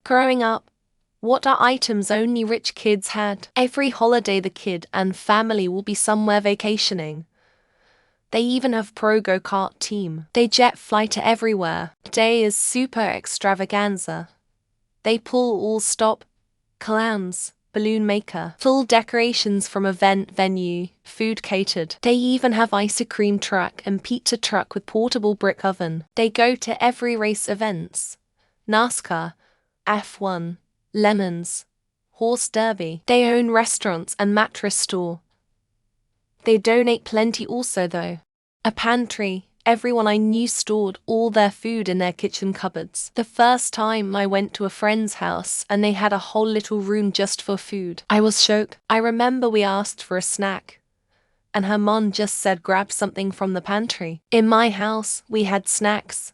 Growing up, what are items only rich kids had? Every holiday the kid and family will be somewhere vacationing. They even have pro go-kart team. They jet fly to everywhere. Day is super extravaganza. They pull all stop, clowns, balloon maker, full decorations from event venue, food catered. They even have ice cream truck and pizza truck with portable brick oven. They go to every race events. NASCAR, F1, Lemons, Horse Derby. They own restaurants and mattress store. They donate plenty also though. A pantry, everyone I knew stored all their food in their kitchen cupboards. The first time I went to a friend's house and they had a whole little room just for food, I was shocked. I remember we asked for a snack, and her mom just said grab something from the pantry. In my house, we had snacks.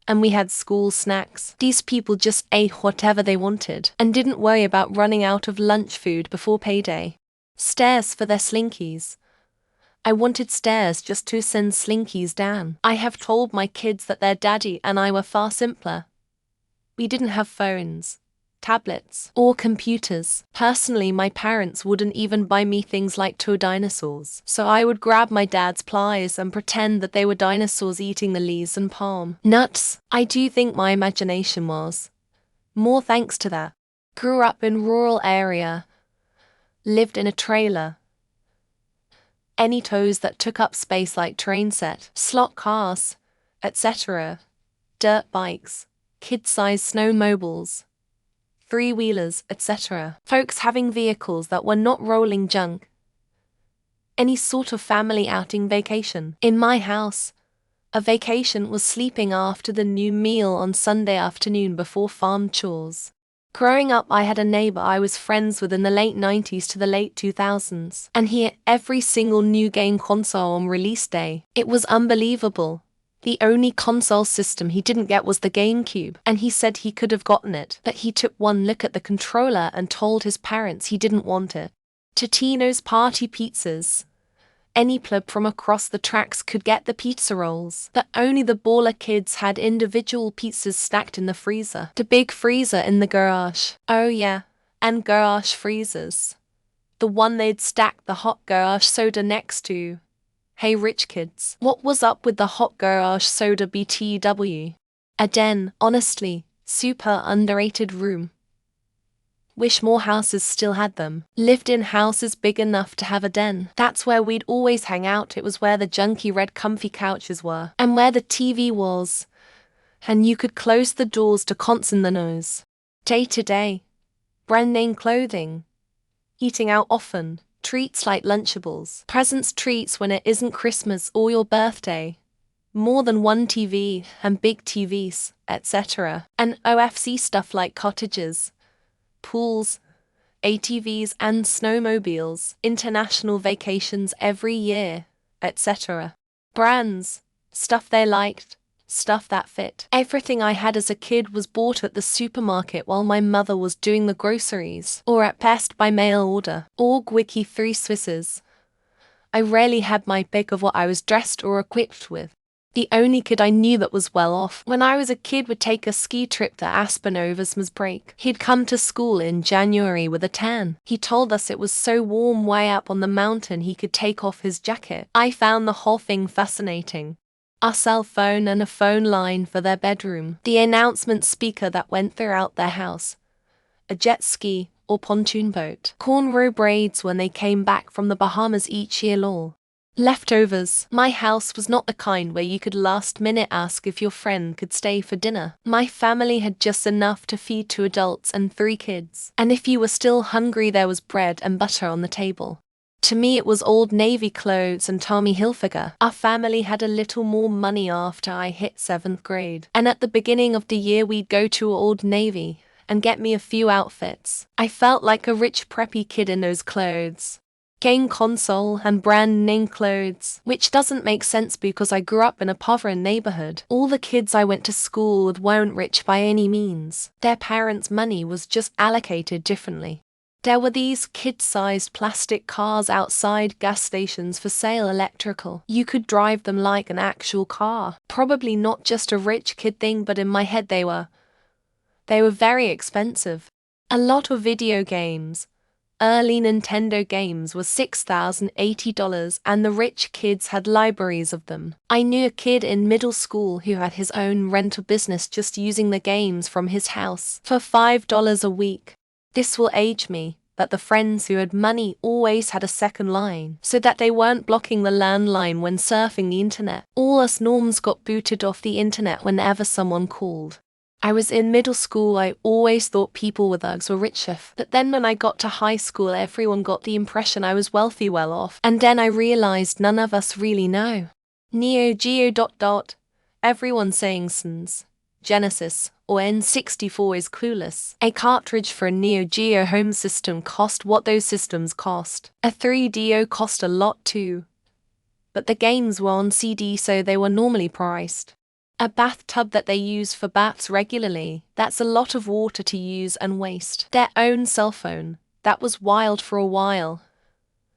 And we had school snacks. These people just ate whatever they wanted and didn't worry about running out of lunch food before payday. Stairs for their slinkies. I wanted stairs just to send slinkies down. I have told my kids that their daddy and I were far simpler. We didn't have phones, tablets, or computers. Personally, my parents wouldn't even buy me things like toy dinosaurs. So I would grab my dad's pliers and pretend that they were dinosaurs eating the leaves and palm nuts. I do think my imagination was more thanks to that. Grew up in rural area. Lived in a trailer. Any toys that took up space like train set, slot cars, etc. Dirt bikes, kid-sized snowmobiles, three-wheelers, etc. Folks having vehicles that were not rolling junk. Any sort of family outing vacation. In my house, a vacation was sleeping after the new meal on Sunday afternoon before farm chores. Growing up, I had a neighbor I was friends with in the late 90s to the late 2000s, and he had every single new game console on release day. It was unbelievable. The only console system he didn't get was the GameCube, and he said he could have gotten it, but he took one look at the controller and told his parents he didn't want it. Totino's party pizzas. Any pleb from across the tracks could get the pizza rolls, but only the baller kids had individual pizzas stacked in the freezer. The big freezer in the garage. Oh yeah, and garage freezers. The one they'd stack the hot garage soda next to. Hey rich kids, what was up with the hot garage soda BTW? A den, honestly, super underrated room. Wish more houses still had them. Lived in houses big enough to have a den. That's where we'd always hang out. It was where the junky red comfy couches were. And where the TV was. And you could close the doors to cons in the nose. Day to day. Brand name clothing. Eating out often. Treats like Lunchables. Presents treats when it isn't Christmas or your birthday. More than one TV and big TVs, etc. And OFC stuff like cottages, pools, ATVs and snowmobiles, international vacations every year, etc. Brands, stuff they liked, stuff that fit. Everything I had as a kid was bought at the supermarket while my mother was doing the groceries, or at best by mail order. Org wiki 3 Swisses. I rarely had my pick of what I was dressed or equipped with. The only kid I knew that was well off when I was a kid would take a ski trip to Aspen over summer's break. He'd come to school in January with a tan. He told us it was so warm way up on the mountain he could take off his jacket. I found the whole thing fascinating. A cell phone and a phone line for their bedroom. The announcement speaker that went throughout their house. A jet ski or pontoon boat. Cornrow braids when they came back from the Bahamas each year lol. Leftovers. My house was not the kind where you could last minute ask if your friend could stay for dinner. My family had just enough to feed 2 adults and 3 kids. And if you were still hungry, there was bread and butter on the table. To me it was Old Navy clothes and Tommy Hilfiger. Our family had a little more money after I hit 7th grade. And at the beginning of the year we'd go to Old Navy and get me a few outfits. I felt like a rich preppy kid in those clothes. Game console and brand name clothes, which doesn't make sense because I grew up in a poverty neighborhood. All the kids I went to school with weren't rich by any means. Their parents' money was just allocated differently. There were these kid-sized plastic cars outside gas stations for sale electrical. You could drive them like an actual car. Probably not just a rich kid thing, but in my head they were They were very expensive. A lot of video games. Early Nintendo games were $6,080 and the rich kids had libraries of them. I knew a kid in middle school who had his own rental business just using the games from his house for $5 a week. This will age me, but the friends who had money always had a second line so that they weren't blocking the landline when surfing the internet. All us norms got booted off the internet whenever someone called. I was in middle school, I always thought people with thugs were richer, but then when I got to high school everyone got the impression I was wealthy well off, and then I realized none of us really know. Neo Geo ... Everyone saying SNES, Genesis, or N64 is clueless. A cartridge for a Neo Geo home system cost what those systems cost. A 3DO cost a lot too. But the games were on CD so they were normally priced. A bathtub that they use for baths regularly, that's a lot of water to use and waste. Their own cell phone, that was wild for a while.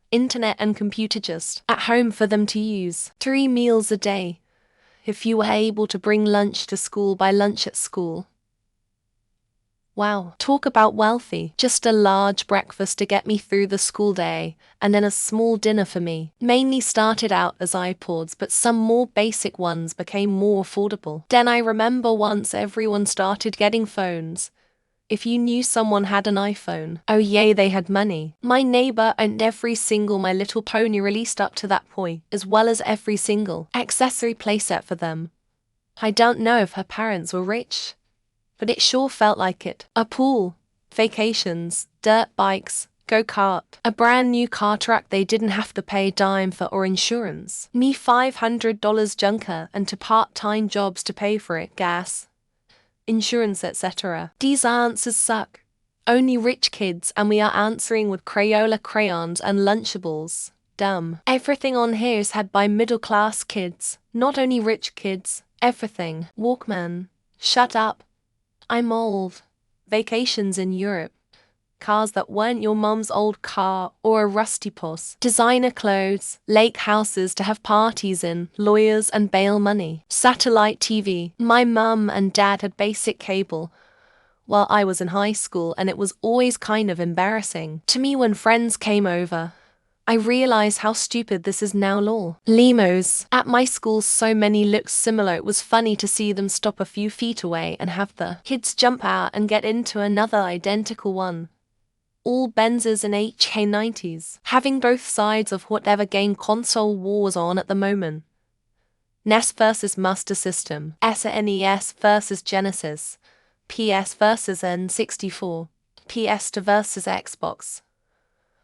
Internet and computer just at home for them to use. 3 meals a day. If you were able to bring lunch to school, buy lunch at school. Wow, talk about wealthy. Just a large breakfast to get me through the school day, and then a small dinner for me. Mainly started out as iPods, but some more basic ones became more affordable. Then I remember once everyone started getting phones. If you knew someone had an iPhone, oh yay, they had money. My neighbor owned every single My Little Pony released up to that point, as well as every single accessory playset for them. I don't know if her parents were rich, but it sure felt like it. A pool, vacations, dirt bikes, go-kart, a brand new car track they didn't have to pay a dime for or insurance. Me $500 junker and to part-time jobs to pay for it, gas, insurance, etc. These answers suck. Only rich kids, and we are answering with Crayola crayons and Lunchables. Dumb. Everything on here is had by middle-class kids, not only rich kids. Everything. Walkman. Shut up. I'm old. Vacations in Europe. Cars that weren't your mum's old car or a rusty puss. Designer clothes, lake houses to have parties in, lawyers and bail money. Satellite TV. My mum and dad had basic cable while I was in high school, and it was always kind of embarrassing to me when friends came over. I realize how stupid this is now. Lol. Limos. At my school so many looked similar it was funny to see them stop a few feet away and have the kids jump out and get into another identical one. All Benzes and HK90s, having both sides of whatever game console war was on at the moment. NES versus Master System, SNES versus Genesis, PS versus N64, PS2 versus Xbox.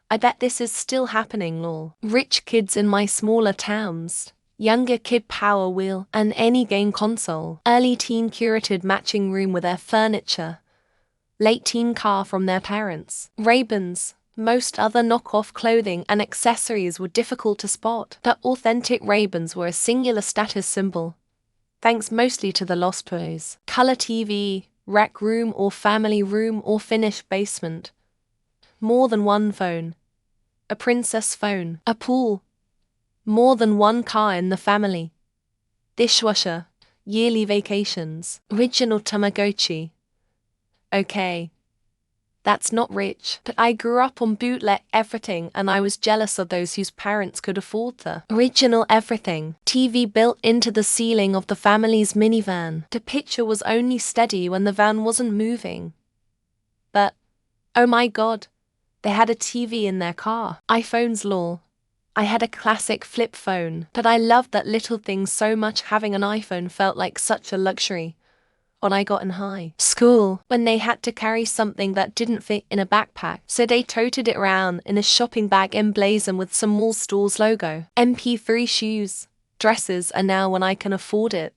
I bet this is still happening. Lol. Rich kids in my smaller towns. Younger kid Power Wheel and any game console. Early teen curated matching room with their furniture. Late teen car from their parents. Ray-Bans. Most other knockoff clothing and accessories were difficult to spot, but authentic Ray-Bans were a singular status symbol, thanks mostly to the Lost Boys. Color TV, rec room or family room or finished basement. More than one phone. A princess phone. A pool. More than one car in the family. Dishwasher. Yearly vacations. Original Tamagotchi. Okay. That's not rich, but I grew up on bootleg everything and I was jealous of those whose parents could afford the original everything. TV built into the ceiling of the family's minivan. The picture was only steady when the van wasn't moving. But, oh my god, they had a TV in their car. iPhones. Lol. I had a classic flip phone, but I loved that little thing so much. Having an iPhone felt like such a luxury. When I got in high school, when they had to carry something that didn't fit in a backpack, so they toted it around in a shopping bag emblazoned with some mall store's logo. MP3 shoes, dresses, and now when I can afford it.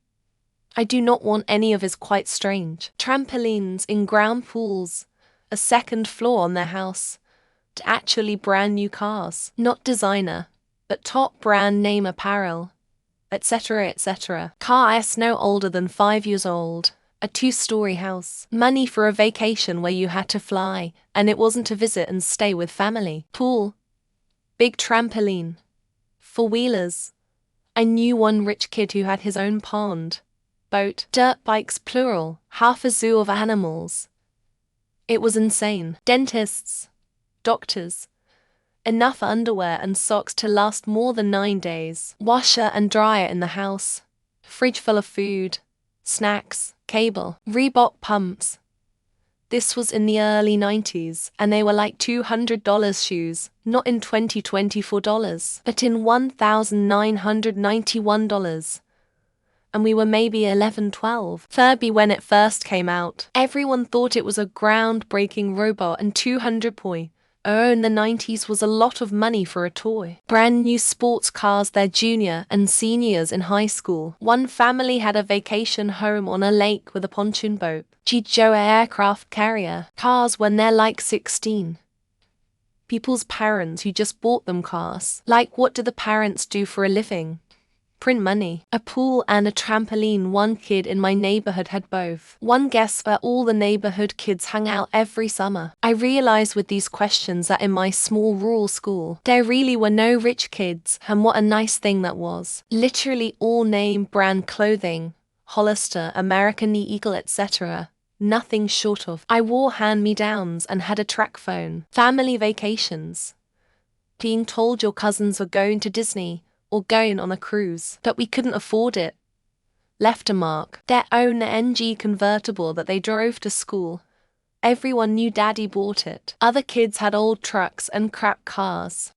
I do not want any of his quite strange. Trampolines in ground pools, a second floor on their house. To actually brand new cars, not designer, but top brand name apparel, etc. etc. Car is no older than 5 years old. A 2-story house. Money for a vacation where you had to fly, and it wasn't to visit and stay with family. Pool. Big trampoline. 4-wheelers. I knew one rich kid who had his own pond, boat, dirt bikes plural, half a zoo of animals. It was insane. Dentists, doctors, enough underwear and socks to last more than 9 days. Washer and dryer in the house. Fridge full of food, snacks, cable, Reebok pumps. This was in the early 90s, and they were like $200 shoes, not in $2024, but in $1,991. And we were maybe 11, 12. Furby when it first came out. Everyone thought it was a groundbreaking robot, and 200 poi. Oh, in the 90s was a lot of money for a toy. Brand new sports cars their junior and seniors in high school. One family had a vacation home on a lake with a pontoon boat. G.I. aircraft carrier. Cars when they're like 16. People's parents who just bought them cars. Like, what do the parents do for a living? Print money. A pool and a trampoline. One kid in my neighborhood had both. One guess where all the neighborhood kids hung out every summer. I realized with these questions that in my small rural school, there really were no rich kids, and what a nice thing that was. Literally all name brand clothing, Hollister, American Eagle, etc. Nothing short of. I wore hand-me-downs and had a track phone. Family vacations. Being told your cousins were going to Disney or going on a cruise, but we couldn't afford it. Left a mark. Their own NG convertible that they drove to school. Everyone knew Daddy bought it. Other kids had old trucks and crap cars.